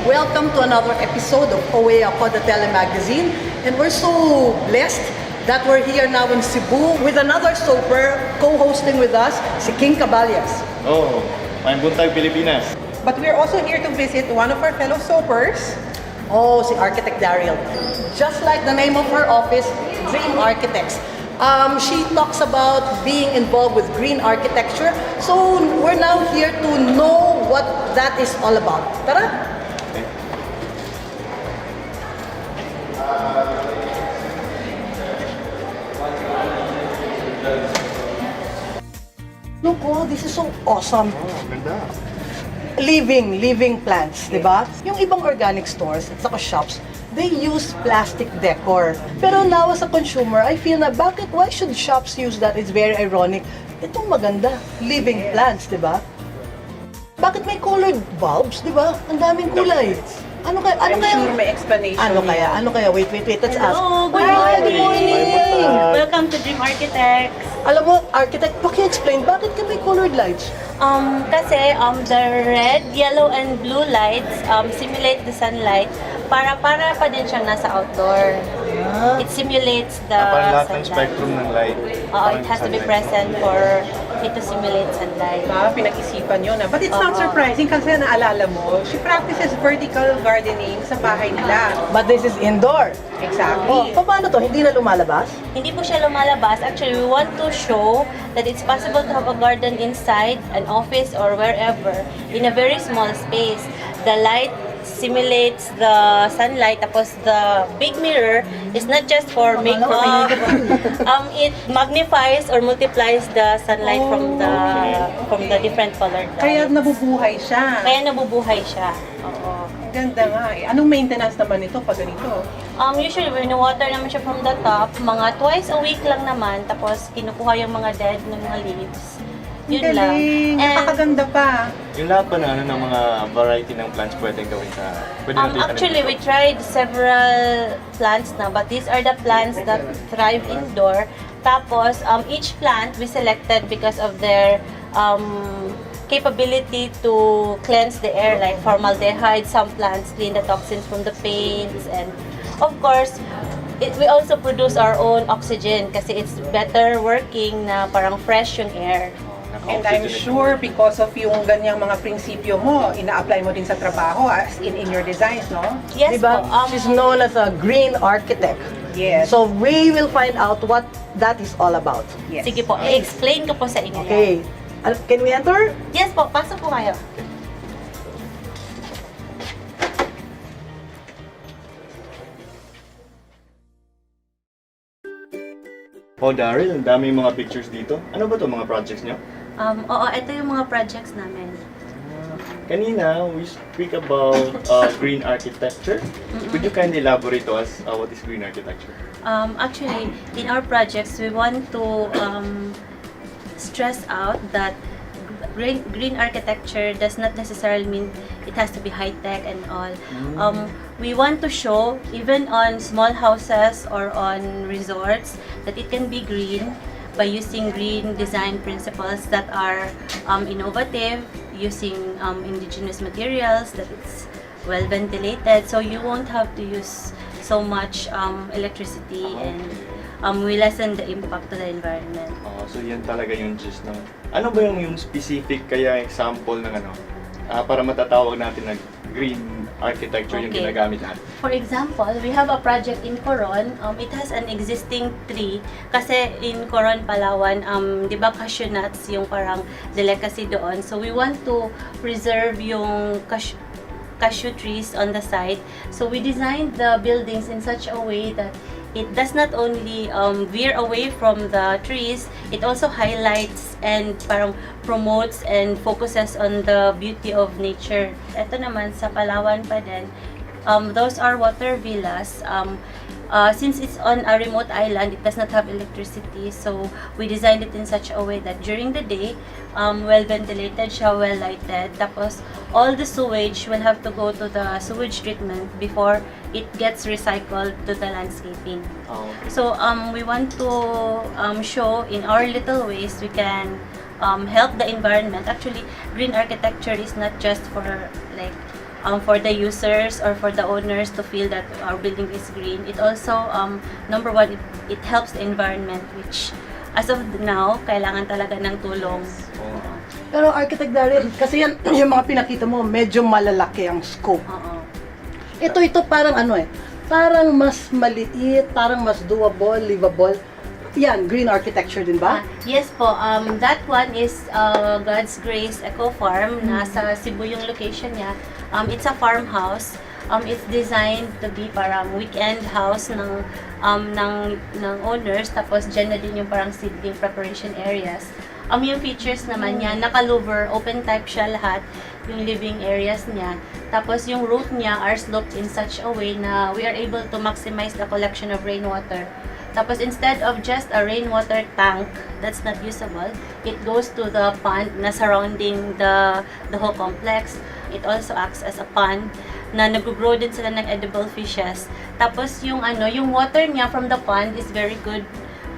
Welcome to another episode of OA Ako Telemagazine, and we're so blessed that we're here now in Cebu with another soaper co-hosting with us, si King Caballas. Oh, may buntag Pilipinas. But we're also here to visit one of our fellow soapers. Oh, si Architect Daryl. Just like the name of her office, Dream Architects. She talks about being involved with green architecture. So we're now here to know what that is all about. Tara! Look, oh, this is so awesome. Oh, ganda. Living plants, di ba? Yung ibang organic stores at saka shops, they use plastic decor. Pero now as a consumer, I feel na why should shops use that? It's very ironic. Itong maganda, living plants, di ba? Bakit may colored bulbs, di ba? Ang daming kulay. Ano kaya? I'm sure may explanation. Ano kaya? Wait, let's ask. Hello, good Hi, good morning. morning. Welcome to Dream Architects. Alam mo, architect, paki-explain, bakit ka may colored lights? Kasi the red, yellow, and blue lights simulate the sunlight para pa din siyang nasa outdoor. It simulates the Parang lahat ng sunlight. spectrum ng light. It has to be present for it to simulate sunlight. Pinag-isipan yun. But it's not surprising kasi naalala mo, she practices vertical gardening sa bahay nila. But this is indoor. Exactly. Oh, paano to? Hindi na lumalabas? Hindi po siya lumalabas. Actually, we want to show that it's possible to have a garden inside an office or wherever in a very small space. The light simulates the sunlight, tapos the big mirror is not just for makeup. It magnifies or multiplies the sunlight from the different colored lights. Kaya nabubuhay siya. Kaya nabubuhay siya. Oo. Ganda nga eh. Anong maintenance naman ito pag ganito? Usually, wino-water naman siya from the top. Mga twice a week lang naman. Tapos, kinukuha yung mga dead ng mga leaves. Yun lang. Galing. And, Napakaganda pa. Yung lahat pa ng mga variety ng plants pwedeng gawin sa... Pwede natin actually, we tried several plants na. But these are the plants that thrive indoor. Tapos, each plant we selected because of their capability to cleanse the air, like formaldehyde. Some plants clean the toxins from the paints, and of course, we also produce our own oxygen kasi it's better working na parang fresh yung air. And I'm sure because of yung ganyang mga prinsipyo mo, ina-apply mo din sa trabaho as in your designs, no? Yes Diba? po. She's known as a green architect. Yes. So we will find out what that is all about. Yes. Sige po, i-explain ko po sa inyo. Okay. Can we enter? Yes po, pasok po kayo. Oh, Daryl, ang dami mga pictures dito. Ano ba to mga projects niyo? Oo, ito yung mga projects namin. Kanina, we speak about green architecture. Could you kindly elaborate to us what is green architecture? Actually, in our projects, we want to stress out that green architecture does not necessarily mean it has to be high-tech and all. We want to show, even on small houses or on resorts, that it can be green by using green design principles that are innovative, using indigenous materials, that it's well ventilated, so you won't have to use so much electricity, and we lessen the impact to the environment. So yan talaga yung gist ng... Ano ba yung specific kaya example ng ano? Para matatawag natin na green architecture yung Okay. ginagamit natin. For example, we have a project in Coron. It has an existing tree. Kasi in Coron, Palawan, di ba cashew nuts yung parang delicacy doon. So we want to preserve yung cashew trees on the site. So we designed the buildings in such a way that it does not only veer away from the trees, it also highlights and parang promotes and focuses on the beauty of nature. Ito naman sa Palawan pa din, those are water villas. Since it's on a remote island, it does not have electricity, so we designed it in such a way that during the day, well ventilated siya, well lighted. Tapos, all the sewage will have to go to the sewage treatment before it gets recycled to the landscaping. Okay. So, we want to show in our little ways we can help the environment. Actually, green architecture is not just for like for the users or for the owners to feel that our building is green. It also, number one, it helps the environment, which as of now, kailangan talaga ng tulong. Pero Architect Daryl, kasi yan, yung mga pinakita mo, medyo malalaki ang scope. Oo. Ito parang ano parang mas maliit, parang mas doable, livable. Yan, green architecture din ba? Yes po, that one is God's Grace Eco Farm. Nasa Cebu yung location niya. It's a farmhouse. It's designed to be parang weekend house ng owners. Tapos dyan na din yung parang seedling preparation areas. Yung features naman niya, naka-louver, open type siya lahat, yung living areas niya. Tapos yung roof niya are sloped in such a way na we are able to maximize the collection of rainwater. Tapos instead of just a rainwater tank that's not usable, it goes to the pond na surrounding the whole complex. It also acts as a pond na nag-grow din sila ng edible fishes. Tapos yung water niya from the pond is very good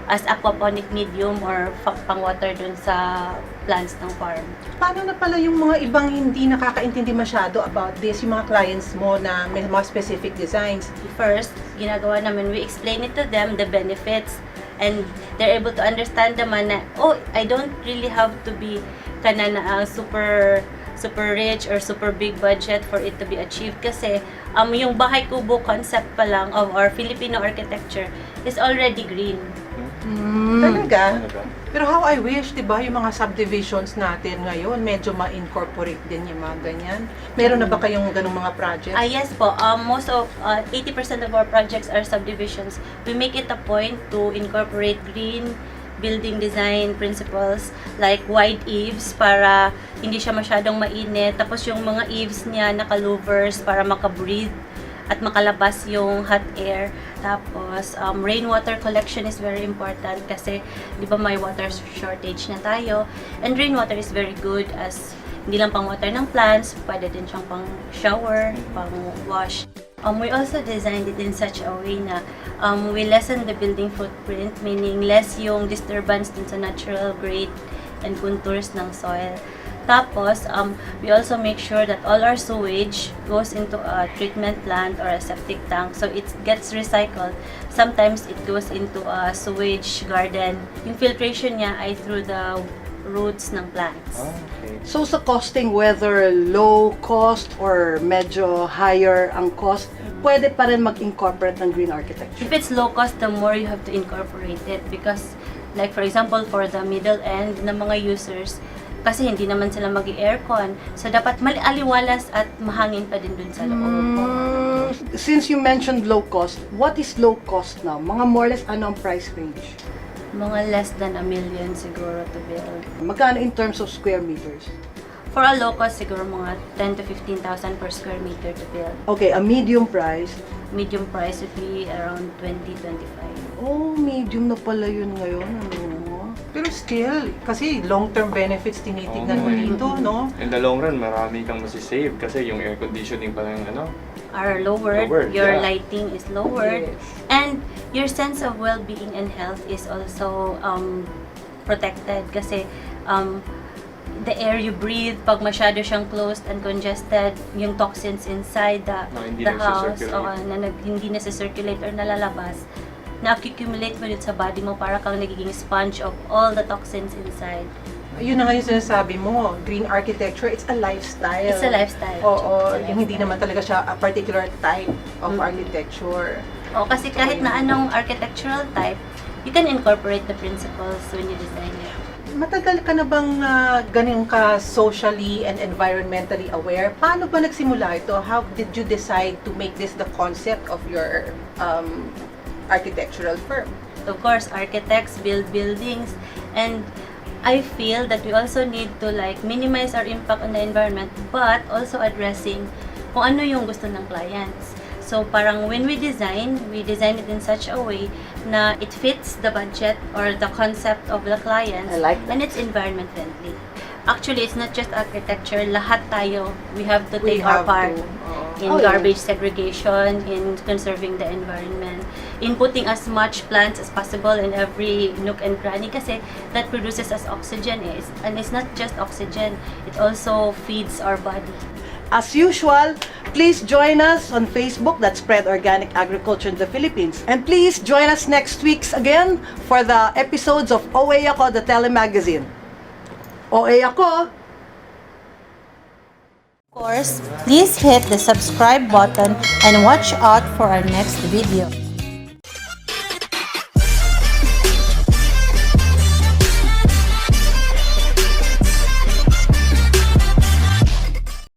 as aquaponic medium or pang-water dun sa plants ng farm. Paano na pala yung mga ibang hindi nakakaintindi masyado about this, yung mga clients mo na may mga specific designs? First, ginagawa namin, we explain it to them, the benefits, and they're able to understand naman na, I don't really have to be super rich or super big budget for it to be achieved kasi yung bahay kubo concept pa lang of our Filipino architecture is already green. Talaga? Pero how I wish, di ba, yung mga subdivisions natin ngayon, medyo ma-incorporate din yung mga ganyan. Meron na ba kayong ganung mga projects? Yes po. Most of 80% of our projects are subdivisions. We make it a point to incorporate green building design principles like wide eaves para hindi siya masyadong mainit. Tapos yung mga eaves niya naka-louvers para maka-breathe at makalabas yung hot air. Tapos, rainwater collection is very important kasi, di ba, may water shortage na tayo. And rainwater is very good as hindi lang pang water ng plants, pwede din siyang pang shower, pang wash. We also designed it in such a way na we lessen the building footprint, meaning less yung disturbance dun sa natural grade and contours ng soil. Tapos, we also make sure that all our sewage goes into a treatment plant or a septic tank. So, it gets recycled. Sometimes, it goes into a sewage garden. Yung filtration niya ay through the roots ng plants. Okay. So sa costing, whether low cost or medyo higher ang cost, pwede pa rin mag-incorporate ng green architecture. If it's low cost, the more you have to incorporate it. Because, like for example, for the middle end ng mga users, kasi hindi naman sila mag-aircon. So, dapat aliwalas at mahangin pa din dun sa loob. Since you mentioned low cost, what is low cost now? Mga more or less, ano ang price range? Mga less than $1 million siguro to build. Magkano in terms of square meters? For a low cost, siguro mga 10 to 15,000 per square meter to build. Okay, a medium price. Medium price would be around 20-25. Oh, medium na pala yun ngayon. Pero still, kasi long-term benefits tinitignan mo dito, no? In the long run, marami kang masisave kasi yung air conditioning pa lang Are lowered, Lowered, your yeah. lighting is lowered, Yes. and your sense of well-being and health is also protected kasi the air you breathe, pag masyado siyang closed and congested, yung toxins inside hindi the house, nagsisirculate. hindi nasa-circulate or nalalabas, na-accumulate mo dun sa body mo para kang nagiging sponge of all the toxins inside. Yun na nga yung sinasabi mo, green architecture, it's a lifestyle. It's a lifestyle. Oo, yung hindi naman talaga siya a particular type of architecture. Kasi kahit na anong architectural type, you can incorporate the principles when you design it. Matagal ka na bang ganun ka socially and environmentally aware? Paano ba nagsimula ito? How did you decide to make this the concept of your architectural firm? Of course, architects build buildings, and I feel that we also need to minimize our impact on the environment, but also addressing kung ano yung gusto ng clients. So parang when we design it in such a way na it fits the budget or the concept of the clients, I like that. and it's environment friendly. Actually, it's not just architecture, lahat tayo, we have to We take our have part to, in Oh, yeah. garbage segregation, in conserving the environment, in putting as much plants as possible in every nook and cranny kasi that produces us oxygen. And it's not just oxygen, it also feeds our body. As usual, please join us on Facebook, that's Spread Organic Agriculture in the Philippines. And please join us next week again for the episodes of OA Ako, the Telemagazine. OA Ako! Of course, please hit the subscribe button and watch out for our next video.